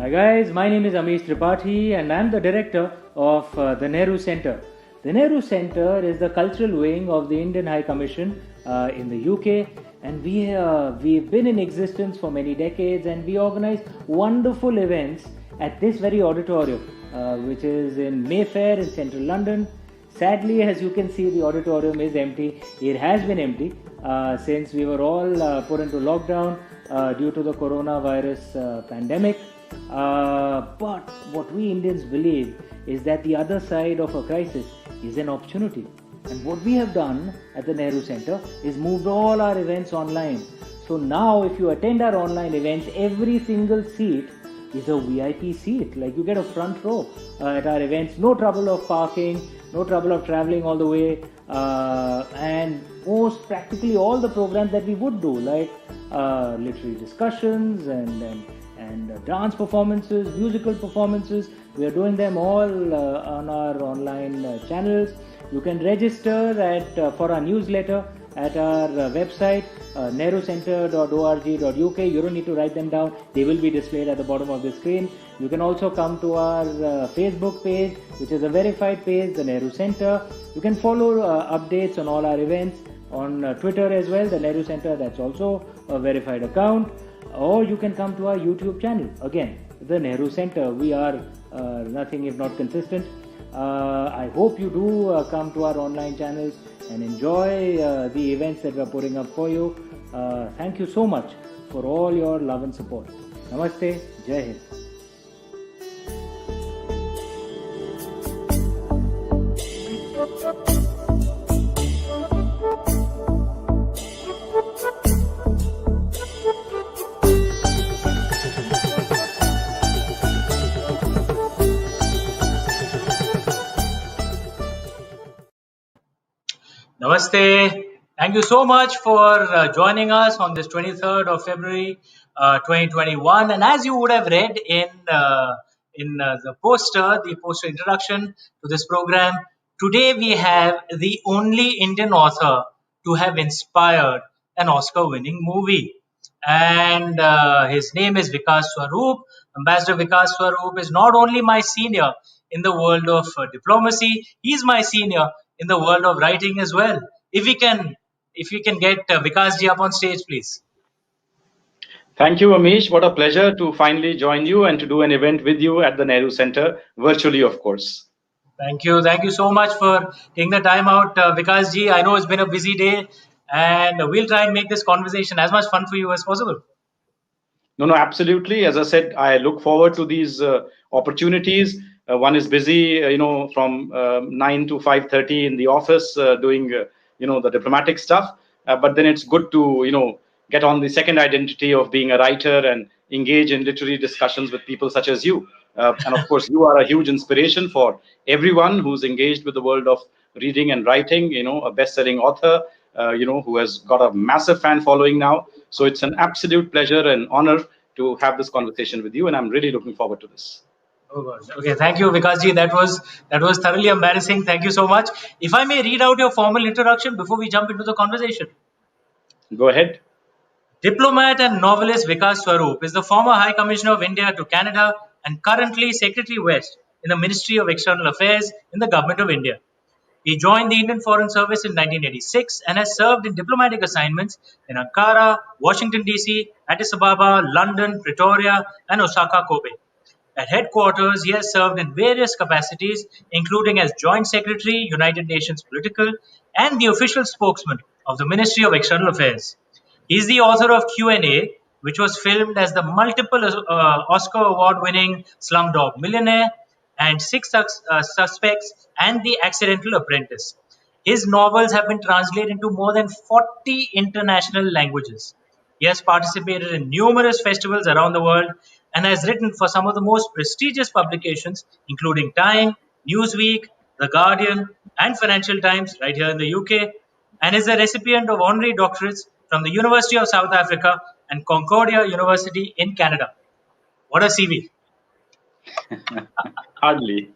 Hi guys, my name is Amish Tripathi and I'm the director of the Nehru Centre. The Nehru Centre is the cultural wing of the Indian High Commission in the UK, and we've been in existence for many decades, and we organize wonderful events at this very auditorium, which is in Mayfair in central London. Sadly, as you can see, the auditorium is empty. It has been empty since we were all put into lockdown due to the coronavirus pandemic. But what we Indians believe is that the other side of a crisis is an opportunity. And what we have done at the Nehru Centre is moved all our events online. So now if you attend our online events, every single seat is a VIP seat. Like you get a front row at our events. No trouble of parking, no trouble of travelling all the way. And most practically all the programs that we would do, like literary discussions and dance performances, musical performances, we are doing them all on our online channels. You can register for our newsletter at our website nehrucentre.org.uk. You don't need to write them down, they will be displayed at the bottom of the screen. You can also come to our Facebook page, which is a verified page, the Nehru Centre. You can follow updates on all our events on Twitter as well, the Nehru Centre, that's also a verified account. Or you can come to our YouTube channel, again, the Nehru Centre. We are nothing if not consistent. I hope you do come to our online channels and enjoy the events that we are putting up for you. Thank you so much for all your love and support. Namaste, Jai Hind. Namaste. Thank you so much for joining us on this 23rd of February 2021. And as you would have read in the poster introduction to this program, today we have the only Indian author to have inspired an Oscar-winning movie. And his name is Vikas Swarup. Ambassador Vikas Swarup is not only my senior in the world of diplomacy, he's my senior in the world of writing as well. If we can get Vikas ji up on stage, please. Thank you, Amish. What a pleasure to finally join you and to do an event with you at the Nehru Centre, virtually, of course. Thank you so much for taking the time out, Vikas ji. I know it's been a busy day, and we'll try and make this conversation as much fun for you as possible. No, absolutely. As I said, I look forward to these opportunities. One is busy, from 9 to 5:30 in the office doing, the diplomatic stuff. But then it's good to, get on the second identity of being a writer and engage in literary discussions with people such as you. And of course, you are a huge inspiration for everyone who's engaged with the world of reading and writing, a best-selling author, who has got a massive fan following now. So it's an absolute pleasure and honor to have this conversation with you. And I'm really looking forward to this. Oh gosh. Okay, thank you, Vikas ji. That was thoroughly embarrassing. Thank you so much. If I may read out your formal introduction before we jump into the conversation. Go ahead. Diplomat and novelist Vikas Swarup is the former High Commissioner of India to Canada and currently Secretary West in the Ministry of External Affairs in the Government of India. He joined the Indian Foreign Service in 1986 and has served in diplomatic assignments in Ankara, Washington DC, Addis Ababa, London, Pretoria, and Osaka, Kobe. At headquarters, he has served in various capacities, including as Joint Secretary, United Nations Political, and the official spokesman of the Ministry of External Affairs. He is the author of Q&A, which was filmed as the multiple Oscar award-winning Slumdog Millionaire, and Six Suspects and The Accidental Apprentice. His novels have been translated into more than 40 international languages. He has participated in numerous festivals around the world and has written for some of the most prestigious publications, including Time, Newsweek, The Guardian, and Financial Times, right here in the UK, and is a recipient of honorary doctorates from the University of South Africa and Concordia University in Canada. What a CV. Hardly.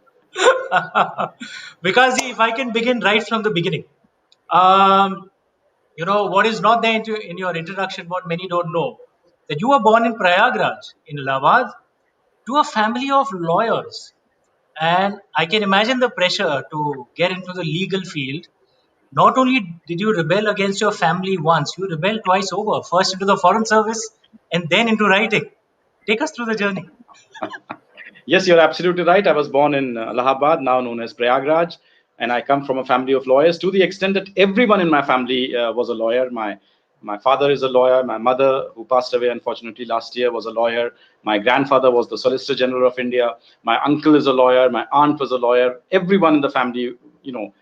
Because if I can begin right from the beginning. What is not there in your introduction, what many don't know, that you were born in Prayagraj, in Allahabad, to a family of lawyers. And I can imagine the pressure to get into the legal field. Not only did you rebel against your family once, you rebelled twice over. First into the foreign service and then into writing. Take us through the journey. Yes, you're absolutely right. I was born in Allahabad, now known as Prayagraj, and I come from a family of lawyers to the extent that everyone in my family was a lawyer. My father is a lawyer. My mother, who passed away unfortunately last year, was a lawyer. My grandfather was the Solicitor General of India. My uncle is a lawyer. My aunt was a lawyer. Everyone in the family,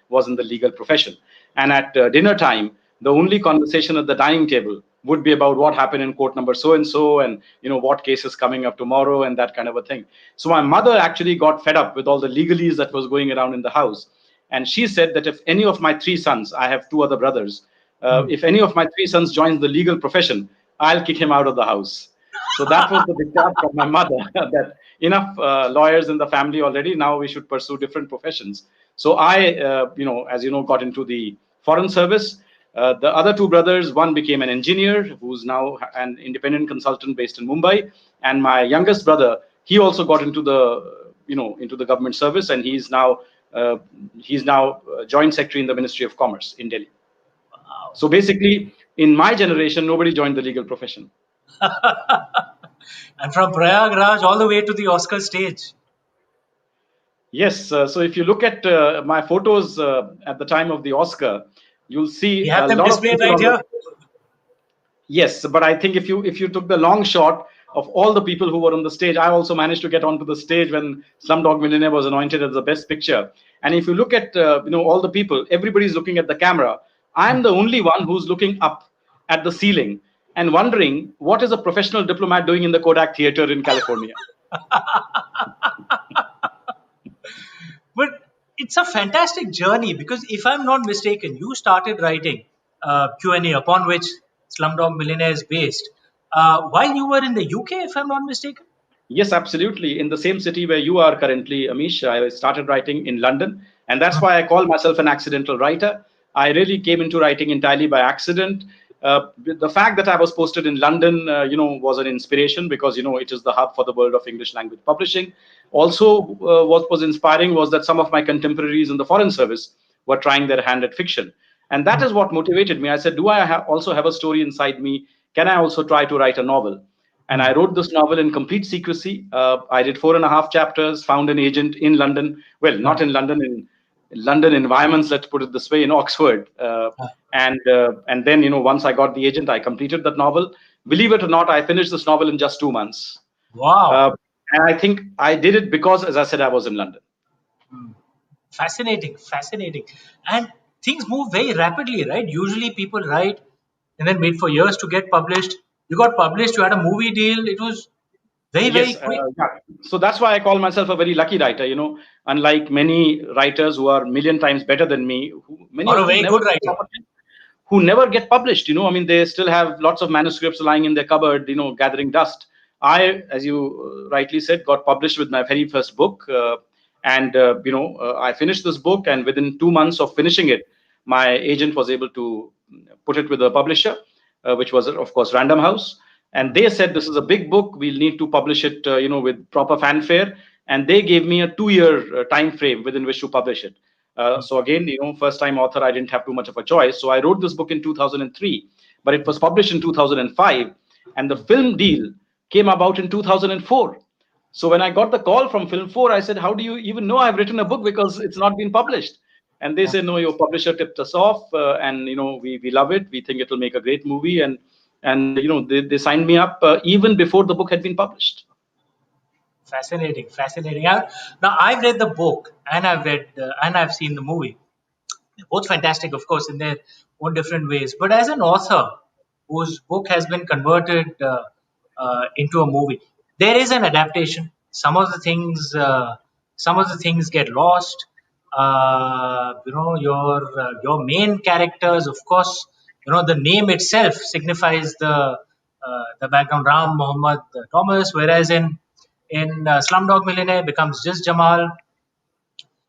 was in the legal profession. And at dinner time, the only conversation at the dining table would be about what happened in court number so and so, and what case is coming up tomorrow, and that kind of a thing. So my mother actually got fed up with all the legalese that was going around in the house, and she said that if any of my three sons, I have two other brothers, if any of my three sons joins the legal profession, I'll kick him out of the house. So that was the diktat from my mother that enough lawyers in the family already. Now we should pursue different professions. So I, as you know, got into the foreign service. The other two brothers, one became an engineer who's now an independent consultant based in Mumbai, and my youngest brother, he also got into the government service, and he's now joint secretary in the Ministry of Commerce in Delhi. Wow. So basically, in my generation, nobody joined the legal profession. And from Prayagraj all the way to the Oscar stage. Yes. So if you look at my photos at the time of the Oscar, you'll see We a have them lot of displayed people right on the. here. Yes, but I think if you took the long shot of all the people who were on the stage, I also managed to get onto the stage when Slumdog Millionaire was anointed as the best picture. And if you look at all the people, everybody's looking at the camera. I'm the only one who's looking up at the ceiling and wondering what is a professional diplomat doing in the Kodak Theater in California. But it's a fantastic journey because if I'm not mistaken, you started writing Q&A upon which Slumdog Millionaire is based while you were in the UK, if I'm not mistaken. Yes, absolutely. In the same city where you are currently, Amish, I started writing in London, and that's why I call myself an accidental writer. I really came into writing entirely by accident. The fact that I was posted in London, was an inspiration because it is the hub for the world of English language publishing. Also, what was inspiring was that some of my contemporaries in the Foreign Service were trying their hand at fiction, and that is what motivated me. I said, "Do I also have a story inside me? Can I also try to write a novel?" And I wrote this novel in complete secrecy. I did 4.5 chapters, found an agent in London. Well, not in London, in London environments, let's put it this way, in Oxford. And then, once I got the agent, I completed that novel. Believe it or not, I finished this novel in just 2 months. Wow. And I think I did it because, as I said, I was in London. Fascinating, fascinating. And things move very rapidly, right? Usually people write and then wait for years to get published. You got published, you had a movie deal. It was very, very Yes, quick. yeah. So that's why I call myself a very lucky writer. Unlike many writers who are million times better than me, many Or of a whom very never good get the writer. opportunity, who never get published. I mean, they still have lots of manuscripts lying in their cupboard, gathering dust. I, as you rightly said, got published with my very first book, and I finished this book, and within 2 months of finishing it, my agent was able to put it with a publisher, which was, of course, Random House. And they said, this is a big book, we'll need to publish it with proper fanfare, and they gave me a 2-year time frame within which to publish it. So again, first time author, I didn't have too much of a choice. So I wrote this book in 2003, but it was published in 2005, and the film deal came about in 2004. So when I got the call from Film 4, I said, how do you even know I've written a book, because it's not been published? And they said, no, your publisher tipped us off, and we love it. We think it'll make a great movie, and they signed me up even before the book had been published. Fascinating, fascinating. Now I've read the book and I've seen the movie. Both fantastic, of course, in their own different ways. But as an author whose book has been converted into a movie, there is an adaptation. Some of the things get lost. Your main characters, of course, the name itself signifies the background Ram Muhammad Thomas, whereas in Slumdog Millionaire becomes just Jamal.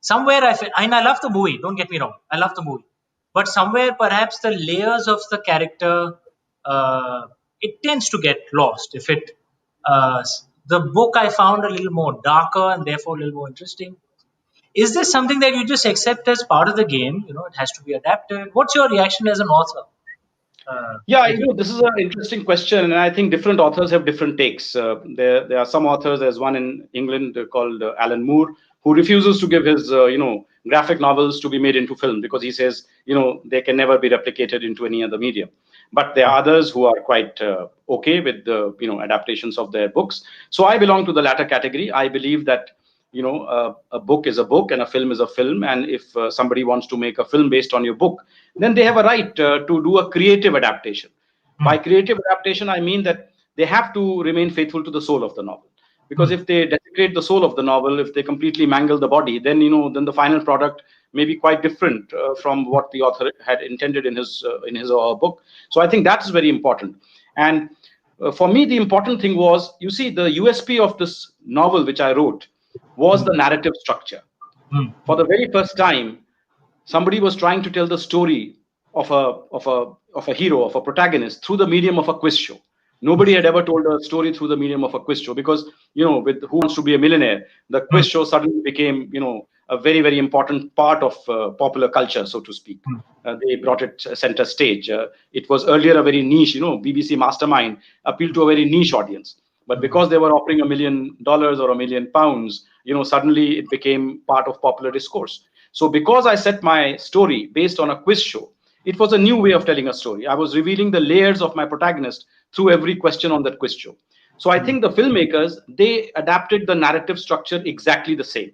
Somewhere I feel, and I love the movie, don't get me wrong, I love the movie, but somewhere perhaps the layers of the character, it tends to get lost if it The book I found a little more darker and therefore a little more interesting. Is this something that you just accept as part of the game? It has to be adapted. What's your reaction as an author? Yeah, this is an interesting question, and I think different authors have different takes. There are some authors. There's one in England called Alan Moore, who refuses to give his, graphic novels to be made into film because he says, they can never be replicated into any other medium. But there are others who are quite okay with the, adaptations of their books. So I belong to the latter category. I believe that a book is a book and a film is a film, and if somebody wants to make a film based on your book, then they have a right to do a creative adaptation. By creative adaptation, I mean that they have to remain faithful to the soul of the novel, because if they desecrate the soul of the novel, if they completely mangle the body, then then the final product may be quite different from what the author had intended in his or her book. So I think that's very important. And for me, the important thing was, you see, the USP of this novel which I wrote was the narrative structure. For the very first time, somebody was trying to tell the story of a hero, of a protagonist, through the medium of a quiz show. Nobody had ever told a story through the medium of a quiz show, because with Who Wants to Be a Millionaire, the quiz show suddenly became a very, very important part of popular culture, so to speak. They brought it center stage. It was earlier a very niche, BBC Mastermind appealed to a very niche audience. But because they were offering $1 million or £1 million, suddenly it became part of popular discourse. So because I set my story based on a quiz show, it was a new way of telling a story. I was revealing the layers of my protagonist through every question on that quiz show. So I think the filmmakers, they adapted the narrative structure exactly the same.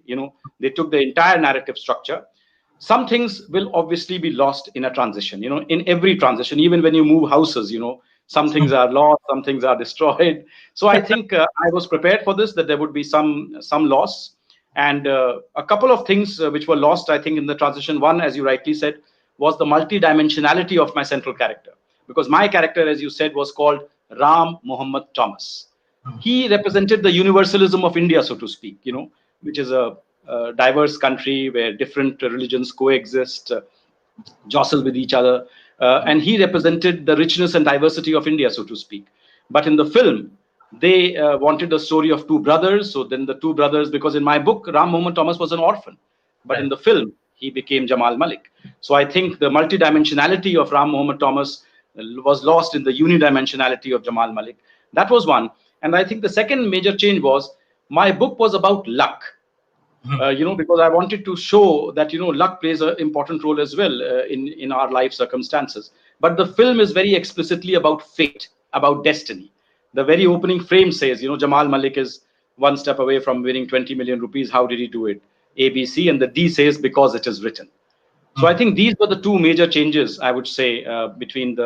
They took the entire narrative structure. Some things will obviously be lost in a transition. In every transition, even when you move houses, some things are lost, some things are destroyed. So I think I was prepared for this, that there would be some loss. And a couple of things which were lost, I think, in the transition. One, as you rightly said, was the multidimensionality of my central character. Because my character, as you said, was called Ram Muhammad Thomas. He represented the universalism of India, so to speak, which is a diverse country where different religions coexist, jostle with each other. And he represented the richness and diversity of India, so to speak. But in the film, they wanted a story of two brothers. So then the two brothers, because in my book, Ram Muhammad Thomas was an orphan. But in the film, he became Jamal Malik. So I think the multidimensionality of Ram Muhammad Thomas was lost in the unidimensionality of Jamal Malik. That was one. And I think the second major change was, my book was about luck. Because I wanted to show that, luck plays an important role as well in our life circumstances. But the film is very explicitly about fate, about destiny. The very opening frame says, Jamal Malik is one step away from winning 20 million rupees. How did he do it? A, B, C. And the D says, because it is written. So I think these were the two major changes, I would say, between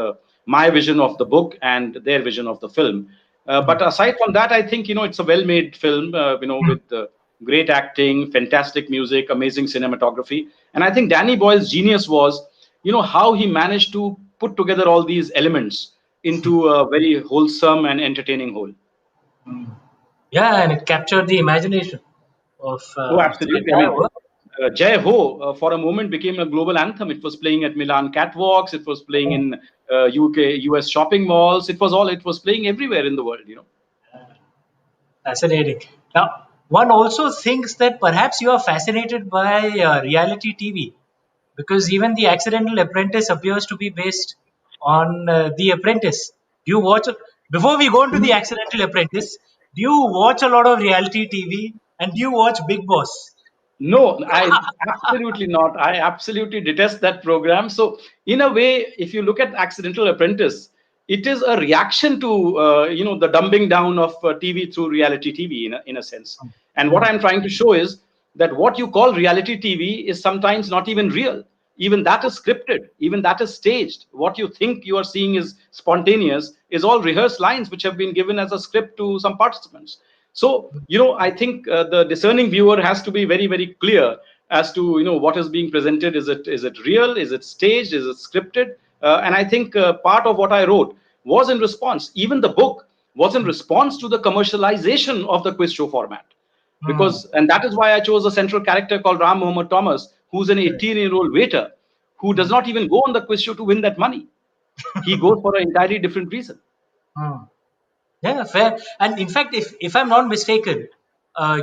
my vision of the book and their vision of the film. But aside from that, I think, it's a well-made film, with great acting, fantastic music, amazing cinematography. And I think Danny Boyle's genius was, how he managed to put together all these elements into a very wholesome and entertaining whole. Yeah, and it captured the imagination of oh, absolutely. Jai Ho, for a moment, became a global anthem. It was playing at Milan catwalks. It was playing in US shopping malls. It was playing everywhere in the world, Fascinating. Now, one also thinks that perhaps you are fascinated by reality TV, because even The Accidental Apprentice appears to be based on The Apprentice. Do you watch, before we go into The Accidental Apprentice, do you watch a lot of reality TV, and do you watch Big Boss? No, I absolutely not. I absolutely detest that program. So, in a way, if you look at Accidental Apprentice, it is a reaction to the dumbing down of TV through reality TV in a sense. And what I'm trying to show is that what you call reality TV is sometimes not even real. Even that is scripted. Even that is staged. What you think you are seeing is spontaneous is all rehearsed lines which have been given as a script to some participants. So, I think the discerning viewer has to be very, very clear as to, what is being presented. Is it real? Is it staged? Is it scripted? And I think part of what I wrote was in response. Even the book was in response to the commercialization of the quiz show format. And that is why I chose a central character called Ram Muhammad Thomas, who's an 18-year-old waiter who does not even go on the quiz show to win that money. He goes for an entirely different reason. Yeah, fair. And in fact, if I'm not mistaken,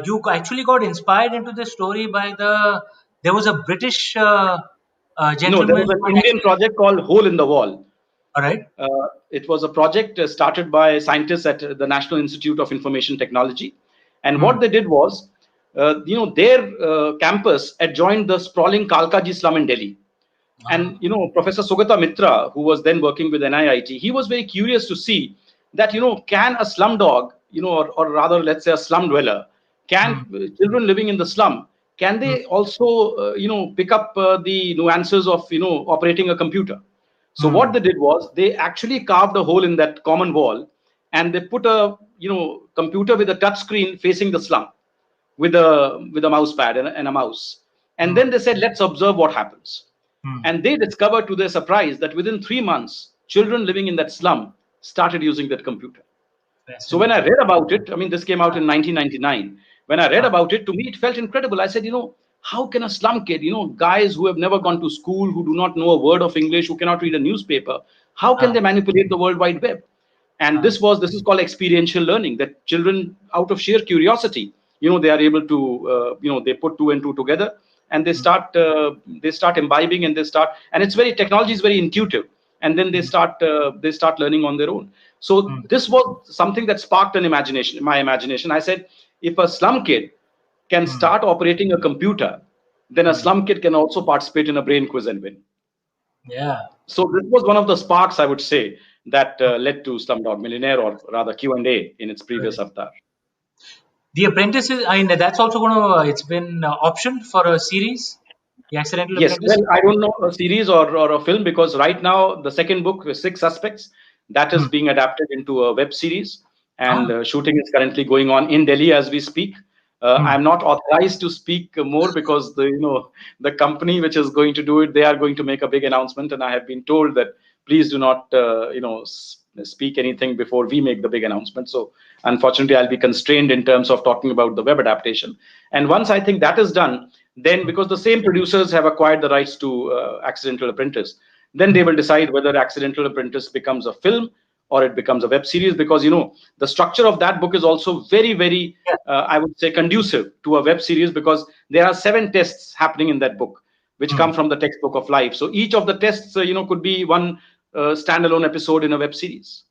you actually got inspired into this story by there was a British No, there gentleman was an who had Indian actually. project called Hole in the Wall. All right. It was a project started by scientists at the National Institute of Information Technology, and Hmm. what they did was, their campus adjoined the sprawling Kalkaji slum in Delhi. And Professor Sugata Mitra, who was then working with NIIT, he was very curious to see that can a slum dog, or rather, let's say a slum dweller, can Hmm. children living in the slum, can Hmm. they also pick up the nuances of operating a computer? So Hmm. what they did was they actually carved a hole in that common wall, and they put a computer with a touch screen facing the slum, with a mouse pad and a mouse. And Hmm. then they said, let's observe what happens. Hmm. And they discovered to their surprise that within 3 months, children living in that slum started using that computer. So when I Fascinating. read about it, I mean, this came out in 1999. When I read Ah, about it, to me, it felt incredible. I said, how can a slum kid, guys who have never gone to school, who do not know a word of English, who cannot read a newspaper, how can ah, they manipulate the World Wide Web? And ah. this is called experiential learning, that children, out of sheer curiosity, they are able to, they put two and two together, and Hmm. they start imbibing, and it's very, technology is very intuitive, and then Hmm. they start learning on their own. So Hmm. this was something that sparked my imagination. I said, if a slum kid can Hmm. start operating a computer, then a Hmm. slum kid can also participate in a brain quiz and win. Yeah. So this was one of the sparks, I would say, that led to Slumdog Millionaire, or rather Q&A in its previous Right. avatar. The Apprentice is, I mean, that's also going to, it's been optioned for a series, The Accidental Yes, Apprentice. well, I don't know a series or a film, because right now the second book, with Six Suspects, that is Hmm. being adapted into a web series, and Ah. shooting is currently going on in Delhi as we speak. Hmm. I'm not authorized to speak more, because the company which is going to do it, they are going to make a big announcement, and I have been told that please do not speak anything before we make the big announcement. So unfortunately, I'll be constrained in terms of talking about the web adaptation. And once I think that is done, then, because the same producers have acquired the rights to Accidental Apprentice, then they Hmm. will decide whether Accidental Apprentice becomes a film or it becomes a web series, because the structure of that book is also very, very, Yeah. I would say, conducive to a web series, because there are 7 tests happening in that book, which Hmm. come from the textbook of life. So each of the tests could be one standalone episode in a web series.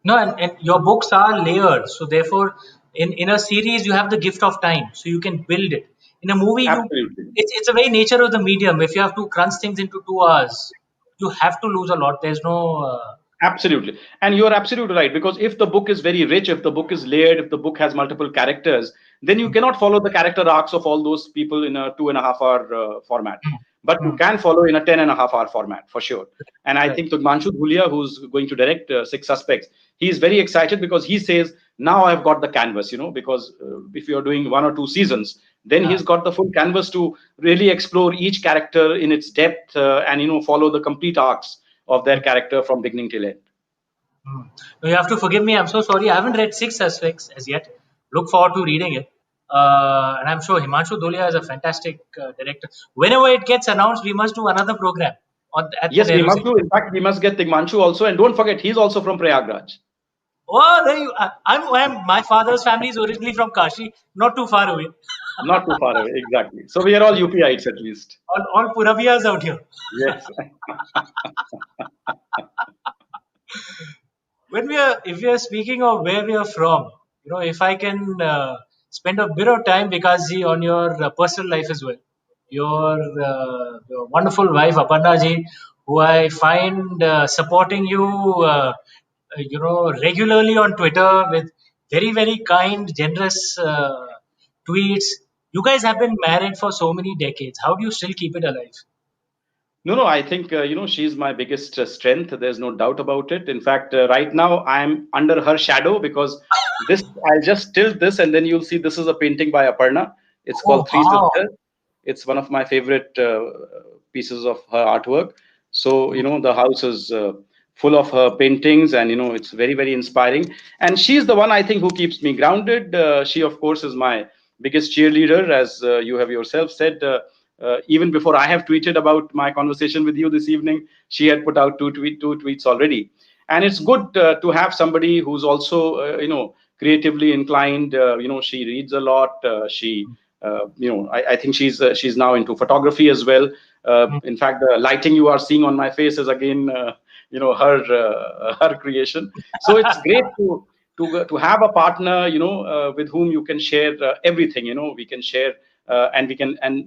No, and your books are layered. So therefore, in a series, you have the gift of time. So you can build it. In a movie, Absolutely. it's a very nature of the medium. If you have to crunch things into 2 hours, you have to lose a lot. There's no, Absolutely. And you're absolutely right. Because if the book is very rich, if the book is layered, if the book has multiple characters, then you hmm, cannot follow the character arcs of all those people in a 2.5 hour format. hmm, But you hmm, can follow in a 10.5 hour format for sure. And I right. think Tugmanshu Dhulia, who's going to direct Six Suspects, he's very excited, because he says, now I've got the canvas, because if you're doing 1 or 2 seasons, then Ah, he's got the full canvas to really explore each character in its depth, and follow the complete arcs of their hmm, character from beginning till end. hmm. No, you have to forgive me. I'm so sorry. I haven't read Six Suspects as yet. Look forward to reading it. And I'm sure Himanshu Dhulia is a fantastic director. Whenever it gets announced, we must do another program at the Yes, we Nehru must Centre. do. In fact, we must get Tigmanshu also. And don't forget, he's also from Prayagraj. Oh, there you, my father's family is originally from Kashi, not too far away. Not too far away, exactly. So we are all UPites at least. All Puraviyas out here. Yes. If we are speaking of where we are from, if I can spend a bit of time, Vikasji, on your personal life as well. Your wonderful wife, Aparna ji, who I find supporting you, regularly on Twitter with very, very kind, generous tweets. You guys have been married for so many decades. How do you still keep it alive? No, no, I think, she's my biggest strength. There's no doubt about it. In fact, right now I'm under her shadow, because I'll just tilt this, and then you'll see this is a painting by Aparna. It's Oh, called Three wow. Sisters. It's one of my favorite pieces of her artwork. So, the house is full of her paintings, and, it's very, very inspiring. And she's the one, I think, who keeps me grounded. She, of course, is my biggest cheerleader, as you have yourself said. Even before I have tweeted about my conversation with you this evening, she had put out two tweets already. And it's good to have somebody who's also creatively inclined. She reads a lot. I think she's now into photography as well. In fact, the lighting you are seeing on my face is again her creation. So it's great to have a partner, with whom you can share everything. We can share, and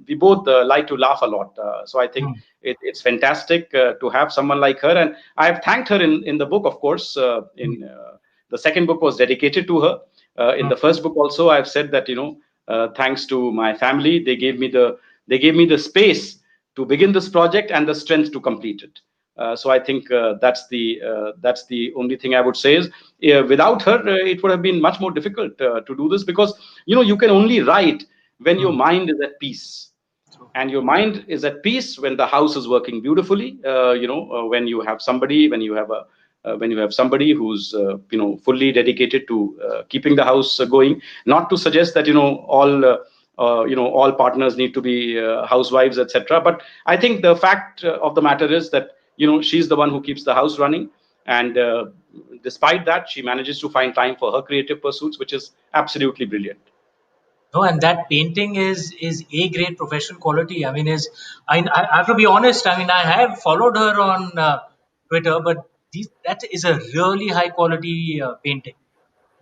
we both like to laugh a lot. So I think it's fantastic to have someone like her. And I have thanked her in the book, of course. In The second book was dedicated to her. In the first book also, I've said that thanks to my family, they gave me the space to begin this project and the strength to complete it. So I think that's the only thing I would say is, without her, it would have been much more difficult to do this, because you can only write when your mind is at peace, and your mind is at peace when the house is working beautifully. When you have somebody, when you have somebody who's fully dedicated to keeping the house going. Not to suggest that all partners need to be housewives, etc. But I think the fact of the matter is that she's the one who keeps the house running, and despite that, she manages to find time for her creative pursuits, which is absolutely brilliant. No, and that painting is a great professional quality. I mean, I have to be honest. I mean, I have followed her on Twitter, but that is a really high quality painting.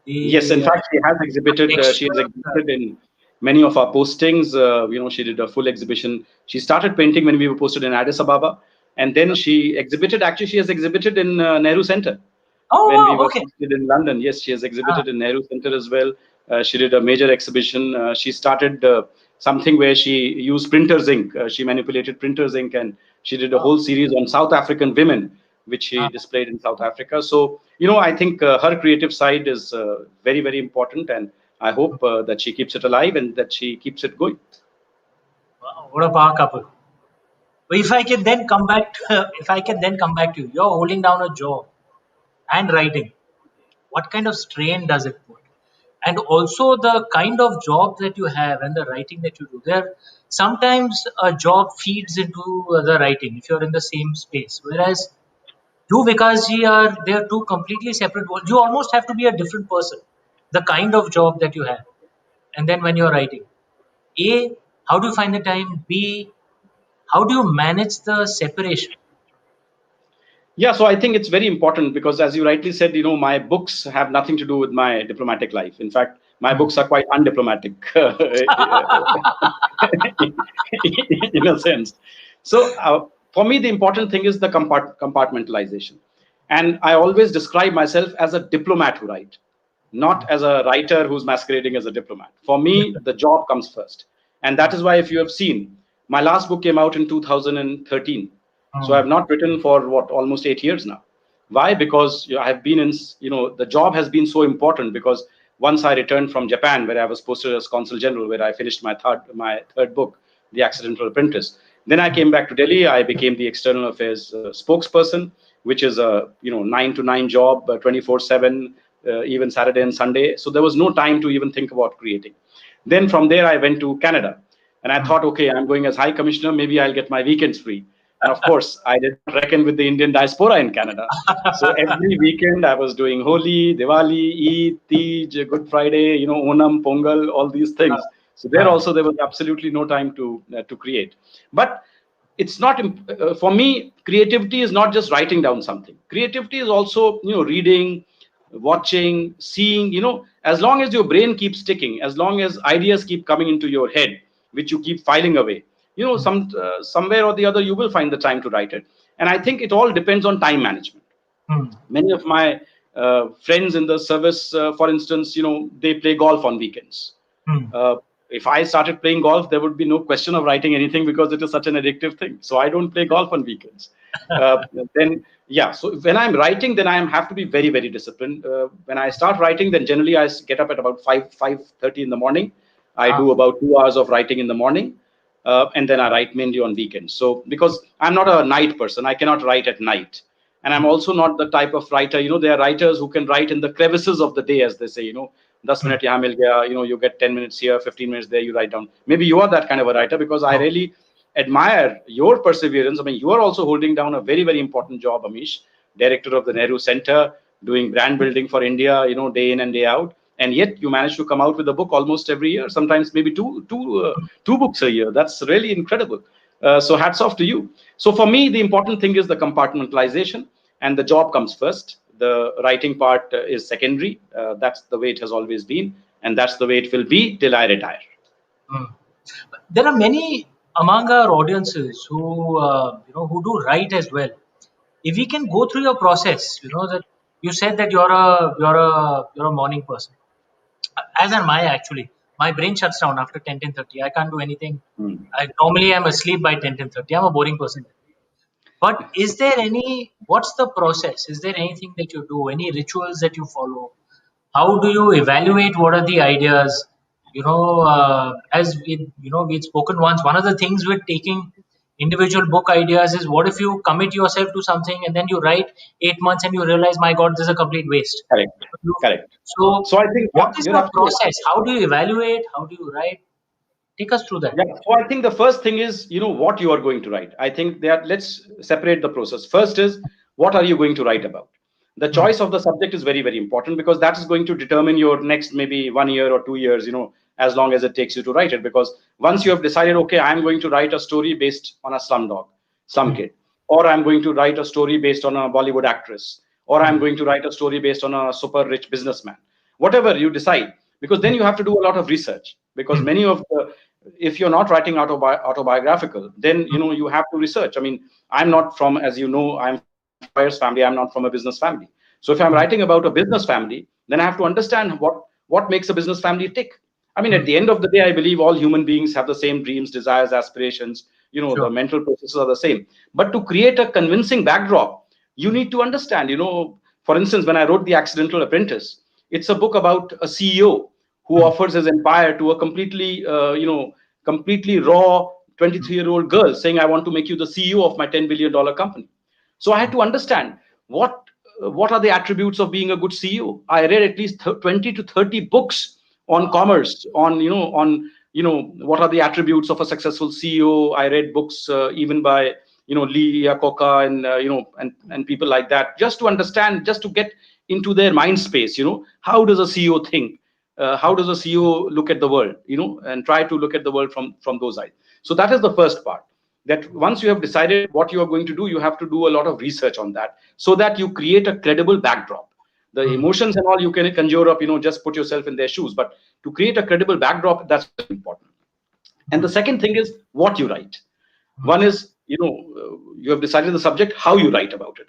Yes, in The fact, she has exhibited. She has texture, exhibited in many of our postings. She did a full exhibition. She started painting when we were posted in Addis Ababa, and then she exhibited. Actually, she has exhibited in Nehru Centre oh when we wow, were okay. posted in London. Yes, she has Ah, exhibited in Nehru Centre as well. She did a major exhibition. She started something where she used printer's ink. She manipulated printer's ink, and she did a wow. whole series on South African women, which she Ah. displayed in South Africa. So, I think her creative side is very, very important, and I hope that she keeps it alive and that she keeps it going. Wow, what a power couple. But if I can then come back to, if I can then come back to you, you're holding down a job and writing. What kind of strain does it put? And also the kind of job that you have and the writing that you do. There sometimes a job feeds into the writing if you're in the same space. Whereas you, Vikas ji, they're two completely separate worlds. You almost have to be a different person. The kind of job that you have. And then when you're writing. A, how do you find the time? B, how do you manage the separation? Yeah, so I think it's very important because, as you rightly said, my books have nothing to do with my diplomatic life. In fact, my Hmm. books are quite undiplomatic in a sense. So, for me, the important thing is the compartmentalization. And I always describe myself as a diplomat who write, not as a writer who's masquerading as a diplomat. For me, the job comes first. And that is why, if you have seen, my last book came out in 2013. So Hmm. I've not written for almost 8 years now. Why? Because I have been in, the job has been so important, because once I returned from Japan, where I was posted as consul general, where I finished my third book, The Accidental Apprentice. Then I came back to Delhi. I became the external affairs spokesperson, which is a 9 to 9 job, 24/7, even Saturday and Sunday. So there was no time to even think about creating. Then from there I went to Canada, and I thought, okay, I'm going as High Commissioner. Maybe I'll get my weekends free. And of course, I did not reckon with the Indian diaspora in Canada. So every weekend I was doing Holi, Diwali, Eid, Tej, Good Friday, Onam, Pongal, all these things. So there Ah. also there was absolutely no time to create. But it's not for me. Creativity is not just writing down something. Creativity is also reading, watching, seeing. As long as your brain keeps ticking, as long as ideas keep coming into your head, which you keep filing away, somewhere or the other you will find the time to write it. And I think it all depends on time management. Hmm. Many of my friends in the service, for instance, they play golf on weekends. Hmm. uh, if I started playing golf, there would be no question of writing anything, because it is such an addictive thing. So I don't play golf on weekends. uh, then yeah, so when I'm writing, then I have to be very, very disciplined. When I start writing, then generally I get up at about 5:30 in the morning. I Ah. do about 2 hours of writing in the morning, and then I write mainly on weekends. So because I'm not a night person, I cannot write at night. And I'm also not the type of writer, there are writers who can write in the crevices of the day, as they say, 10 Hmm. minute yahan mil gaya, you get 10 minutes here, 15 minutes there, you write down. Maybe you are that kind of a writer, because I Oh. really admire your perseverance. I mean, you are also holding down a very, very important job, Amish, director of the Nehru Centre, doing brand building for India, day in and day out. And yet you manage to come out with a book almost every year, sometimes maybe two books a year. That's really incredible. So hats off to you. So for me, the important thing is the compartmentalization, and the job comes first. The writing part is secondary. That's the way it has always been, and that's the way it will be till I retire. Mm. There are many among our audiences who do write as well. If we can go through your process, that you said that you're a morning person, as am I actually. My brain shuts down after 10:30. I can't do anything. Hmm. I normally am asleep by 10:30. I'm a boring person. But is there what's the process? Is there anything that you do, any rituals that you follow? How do you evaluate what are the ideas? As we'd spoken once, one of the things with taking individual book ideas is, what if you commit yourself to something and then you write 8 months and you realize, my God, this is a complete waste. Correct. Correct. So So I think, what is you're your absolutely. process? How do you evaluate? How do you write? Take us through that. Yeah. So I think the first thing is, what you are going to write. I think let's separate the process. First is, what are you going to write about? The choice of the subject is very, very important, because that is going to determine your next maybe 1 year or 2 years, as long as it takes you to write it. Because once you have decided, okay, I'm going to write a story based on a slum kid, or I'm going to write a story based on a Bollywood actress, or I'm going to write a story based on a super rich businessman, whatever you decide, because then you have to do a lot of research. Because many of the, if you're not writing autobiographical, then you have to research. I mean, I'm not from, as you know, I'm from a lawyer's family. I'm not from a business family. So if I'm writing about a business family, then I have to understand what makes a business family tick. I mean, at the end of the day, I believe all human beings have the same dreams, desires, aspirations. Sure. The mental processes are the same. But to create a convincing backdrop, you need to understand. For instance, when I wrote The Accidental Apprentice, it's a book about a CEO who offers his empire to a completely raw 23-year-old girl, saying, I want to make you the CEO of my $10 billion company. So I had to understand what are the attributes of being a good CEO. I read at least 20 to 30 books on commerce, on what are the attributes of a successful CEO. I read books even by Lee Iacocca and people like that, just to understand, just to get into their mind space. How does a CEO think? How does a CEO look at the world? And try to look at the world from those eyes. So that is the first part. That once you have decided what you are going to do, you have to do a lot of research on that, so that you create a credible backdrop. The emotions and all you can conjure up, just put yourself in their shoes. But to create a credible backdrop, that's important. And the second thing is what you write. One is, you have decided the subject, how you write about it.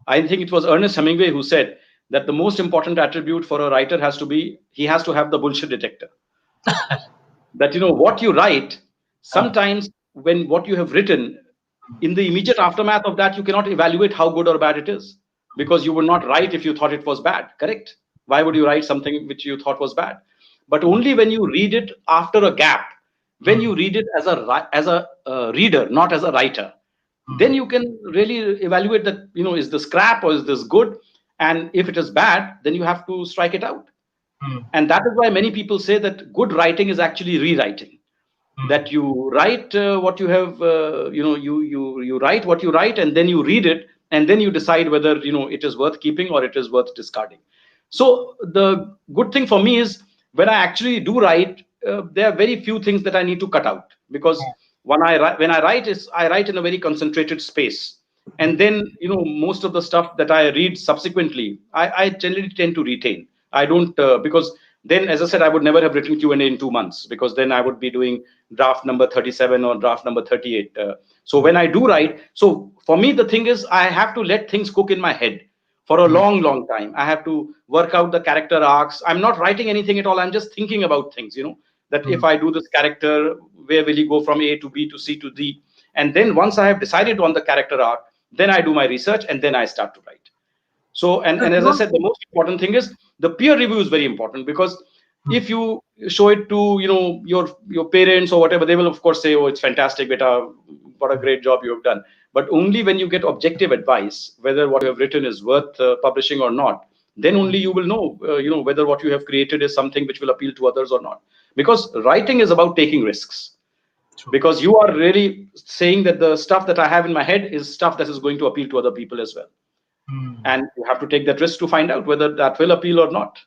I think it was Ernest Hemingway who said that the most important attribute for a writer has to be, he has to have the bullshit detector. That, what you write, sometimes when what you have written, in the immediate aftermath of that, you cannot evaluate how good or bad it is, because you would not write if you thought it was bad, correct? Why would you write something which you thought was bad? But only when you read it after a gap, when you read it as a reader, not as a writer, then you can really evaluate that, is this crap or is this good? And if it is bad, then you have to strike it out. And that is why many people say that good writing is actually rewriting. That you write what you have, you write what you write, and then you read it, and then you decide whether it is worth keeping or it is worth discarding. So the good thing for me is, when I actually do write, there are very few things that I need to cut out, because when I write, I write in a very concentrated space, and then most of the stuff that I read subsequently, I generally tend to retain. I don't because then, as I said, I would never have written Q&A in 2 months, because then I would be doing draft number 37 or draft number 38. So when I do write, so for me, the thing is, I have to let things cook in my head for a long time. I have to work out the character arcs. I'm not writing anything at all. I'm just thinking about things, that if I do this character, where will he go from A to B to C to D? And then once I have decided on the character arc, then I do my research, and then I start to write. So, and as I said, the most important thing is the peer review is very important, because if you show it to, your parents or whatever, they will of course say, oh, it's fantastic, beta, what a great job you have done. But only when you get objective advice, whether what you have written is worth publishing or not, then only you will know, whether what you have created is something which will appeal to others or not. Because writing is about taking risks. Because you are really saying that the stuff that I have in my head is stuff that is going to appeal to other people as well. And you have to take that risk to find out whether that will appeal or not.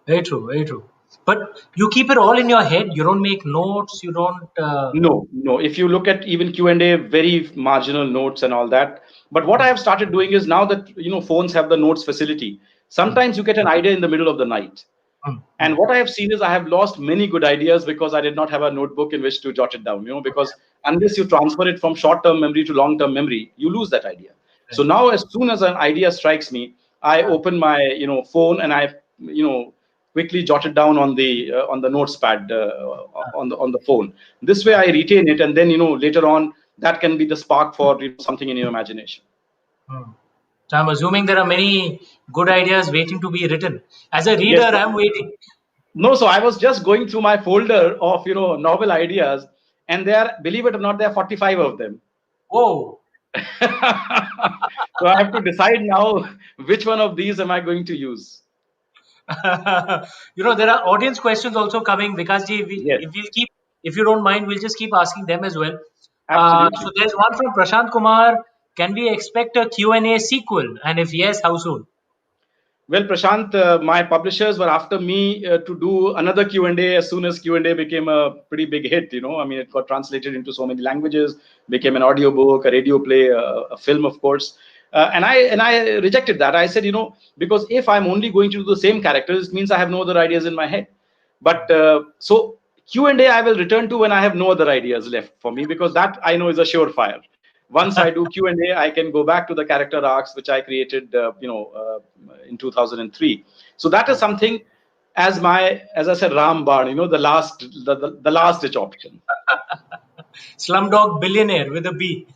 Very true, very true. But you keep it all in your head. You don't make notes. You don't. No. If you look at even Q&A, very marginal notes and all that. But what I have started doing is, now that phones have the notes facility, sometimes you get an idea in the middle of the night. And what I have seen is, I have lost many good ideas because I did not have a notebook in which to jot it down. Because unless you transfer it from short-term memory to long-term memory, you lose that idea. So now, as soon as an idea strikes me, I open my phone and I quickly jot it down on the notes pad on the phone. This way I retain it, and then later on that can be the spark for something in your imagination. So I'm assuming there are many good ideas waiting to be written. As a reader, Yes. I'm waiting. No, so I was just going through my folder of novel ideas, and there, believe it or not, there are 45 of them. Whoa. So I have to decide now which one of these am I going to use. There are audience questions also coming. Vikas ji, Yes. if you don't mind, we'll just keep asking them as well. Absolutely. So there's one from Prashant Kumar. Can we expect a Q&A sequel? And if yes, how soon? Well, Prashant, my publishers were after me to do another Q&A as soon as Q&A became a pretty big hit. It got translated into so many languages, became an audiobook, a radio play, a film, of course. And I rejected that. I said, because if I'm only going to do the same characters, it means I have no other ideas in my head. But so Q&A I will return to when I have no other ideas left for me, because that I know is a surefire. Once I do Q&A, I can go back to the character arcs which I created, in 2003. So that is something, as I said, Ramban, the last ditch option. Slumdog Billionaire with a B.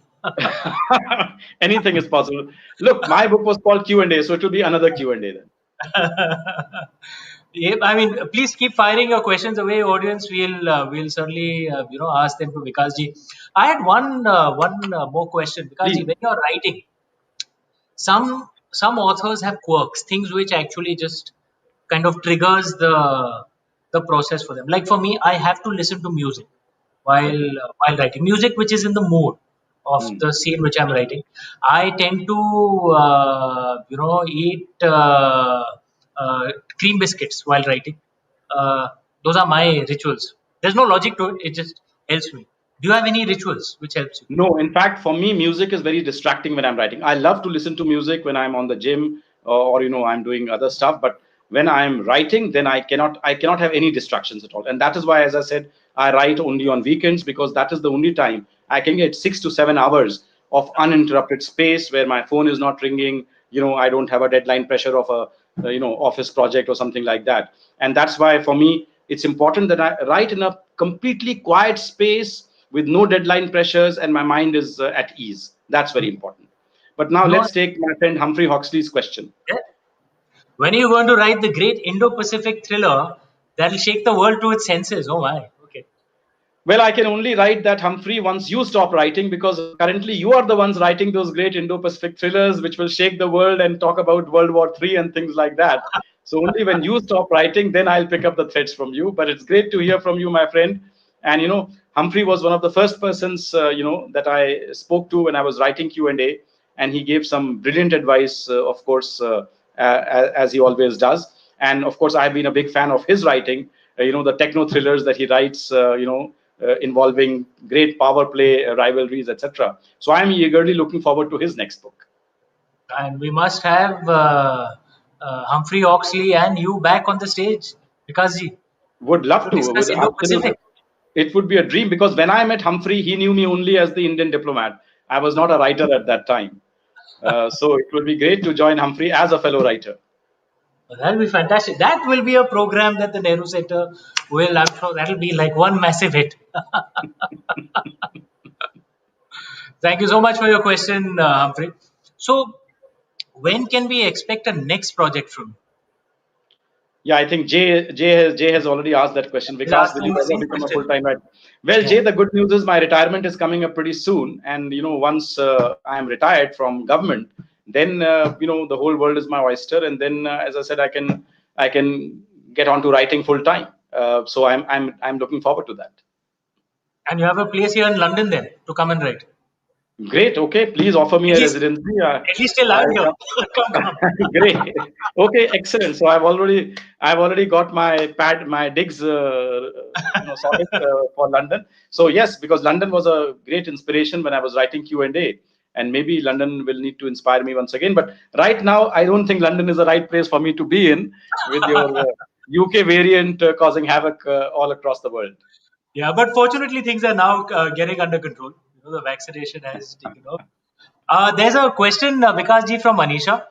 Anything is possible. Look, my book was called Q&A, so it will be another Q&A then. Yeah, I mean, please keep firing your questions away, audience. We'll certainly ask them to Vikas ji. I had one more question, Vikas ji. Please. When you're writing, some authors have quirks, things which actually just kind of triggers the process for them. Like for me, I have to listen to music while writing. Music which is in the mood of the scene which I'm writing. I tend to eat cream biscuits while writing. Those are my rituals. There's no logic to it. It just helps me. Do you have any rituals which helps you? No, in fact, for me, music is very distracting when I'm writing. I love to listen to music when I'm on the gym, or I'm doing other stuff. But when I'm writing, then I cannot have any distractions at all. And that is why, as I said, I write only on weekends, because that is the only time I can get 6 to 7 hours of uninterrupted space where my phone is not ringing. I don't have a deadline pressure of a office project or something like that. And that's why, for me, it's important that I write in a completely quiet space with no deadline pressures, and my mind is at ease. That's very important. But now let's take my friend Humphrey Hoxley's question. Yeah. When are you going to write the great Indo-Pacific thriller that'll shake the world to its senses? Oh my, okay. Well, I can only write that, Humphrey, once you stop writing, because currently you are the ones writing those great Indo-Pacific thrillers which will shake the world and talk about World War III and things like that. So only when you stop writing, then I'll pick up the threads from you. But it's great to hear from you, my friend. And Humphrey was one of the first persons that I spoke to when I was writing Q&A, and he gave some brilliant advice, of course, as he always does. And of course, I've been a big fan of his writing. The techno thrillers that he writes, involving great power play, rivalries, etc. So I'm eagerly looking forward to his next book. And we must have Humphrey Oxley and you back on the stage, Vikas ji. Would love to. Discuss Indo-Pacific. It would be a dream, because when I met Humphrey, he knew me only as the Indian diplomat. I was not a writer at that time. So it would be great to join Humphrey as a fellow writer. That'll be fantastic. That will be a program that the Nehru Centre will, I'm sure that'll be like one massive hit. Thank you so much for your question, Humphrey. So, when can we expect a next project from you? Yeah, I think Jay has already asked that question. Vikas, will you ever become a full-time writer? Well, Jay, the good news is my retirement is coming up pretty soon. And, once I am retired from government, then, the whole world is my oyster. And then, as I said, I can get on to writing full-time. So I'm looking forward to that. And you have a place here in London then to come and write? Great. Okay, please offer me At a least, residency. at least till I'm here. Come, come. Great. Okay, excellent. So I've already got my digs, sorted for London. So yes, because London was a great inspiration when I was writing Q&A, and maybe London will need to inspire me once again. But right now, I don't think London is the right place for me to be in with your UK variant causing havoc all across the world. Yeah, but fortunately, things are now getting under control. The vaccination has taken off. There's a question, Vikas ji, from Anisha.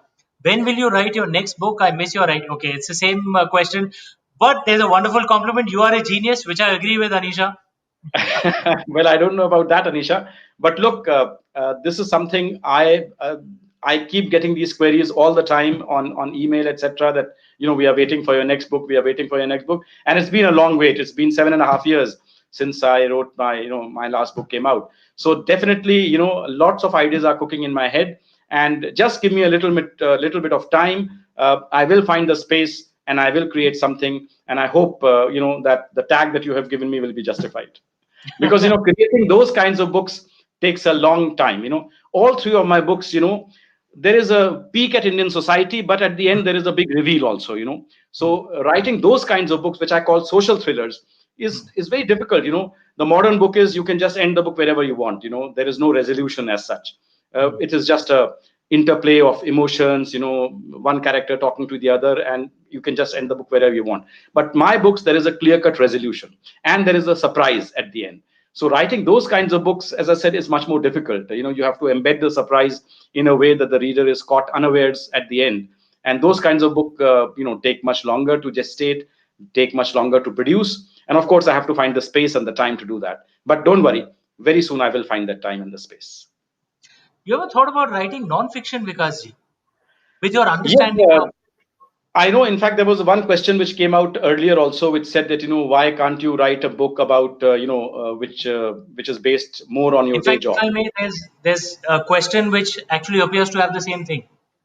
When will you write your next book? I miss your writing. Okay, it's the same question, but there's a wonderful compliment. You are a genius, which I agree with, Anisha. Well, I don't know about that, Anisha. But look, this is something I keep getting these queries all the time on email, etc. That we are waiting for your next book. We are waiting for your next book, and it's been a long wait. It's been 7.5 years since I wrote my last book came out. So definitely, lots of ideas are cooking in my head, and just give me a little bit of time. I will find the space, and I will create something. And I hope that the tag that you have given me will be justified, because creating those kinds of books takes a long time. All three of my books, there is a peak at Indian society, but at the end there is a big reveal also. So writing those kinds of books, which I call social thrillers, is very difficult. The modern book is, you can just end the book wherever you want. There is no resolution as such. It is just a interplay of emotions, one character talking to the other, and you can just end the book wherever you want. But my books, there is a clear cut resolution, and there is a surprise at the end. So writing those kinds of books, as I said, is much more difficult. You have to embed the surprise in a way that the reader is caught unawares at the end. And those kinds of book take much longer to gestate, take much longer to produce. And of course, I have to find the space and the time to do that. But don't worry, very soon I will find that time and the space. You ever thought about writing non-fiction, Vikas ji, with your Yes, understanding of? I know. In fact, there was one question which came out earlier also, which said that why can't you write a book about which is based more on your In day fact, if job? I may, there's a question which actually appears to have the same thing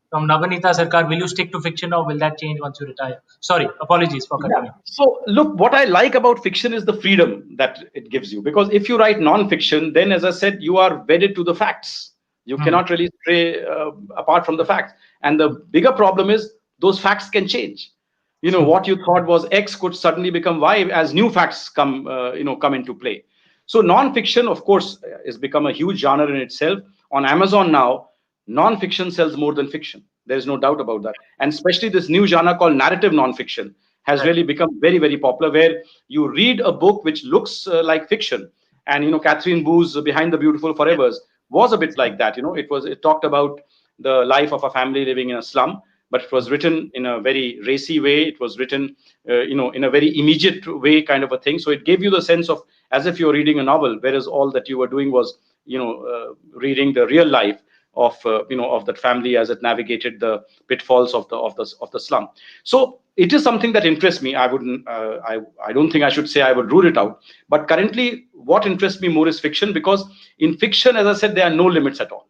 from Navanita Sarkar. Will you stick to fiction or will that change once you retire? Sorry, apologies for cutting Yeah. you. So look, what I like about fiction is the freedom that it gives you. Because if you write non-fiction, then as I said, you are wedded to the facts. You Hmm. cannot really stray apart from the facts. And the bigger problem is those facts can change. What you thought was X could suddenly become Y as new facts come into play. So non-fiction, of course, has become a huge genre in itself. On Amazon now, non-fiction sells more than fiction. There's no doubt about that. And especially this new genre called narrative non-fiction has Right. really become very, very popular, where you read a book which looks like fiction. And Catherine Boo's Behind the Beautiful Yes. Forevers was a bit like that. It talked about the life of a family living in a slum, but it was written in a very racy way. It was written in a very immediate way, kind of a thing. So it gave you the sense of as if you're reading a novel, whereas all that you were doing was reading the real life of that family as it navigated the pitfalls of the slum. So it is something that interests me. I wouldn't I don't think I should say I would rule it out, but currently what interests me more is fiction, because in fiction, as I said, there are no limits at all.